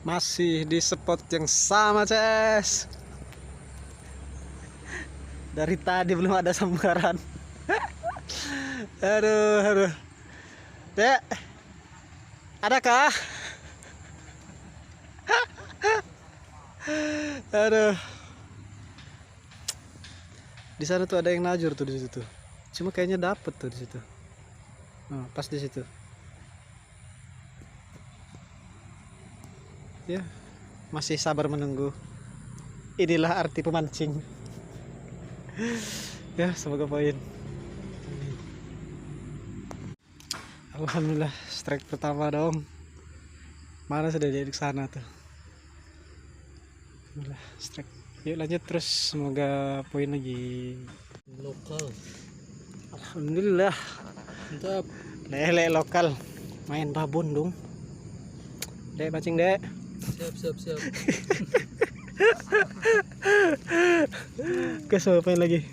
Masih di spot yang sama, Ces. Dari tadi belum ada sambaran. Aduh. Dek, adakah? Aduh. Di sana tuh ada yang najur tuh di situ. Cuma kayaknya dapet tuh di situ. Nah, pas di situ. Ya, masih sabar menunggu. Inilah arti pemancing. Ya, semoga poin. Alhamdulillah, strike pertama dong. Mana sudah jadi ke sana tuh. Alhamdulillah, strike. Yuk lanjut terus, semoga poin lagi. Lokal. Alhamdulillah. Mantap. Lele lokal. Main babon dong. Dek pancing, Dek. Siap. Ke siapa lagi?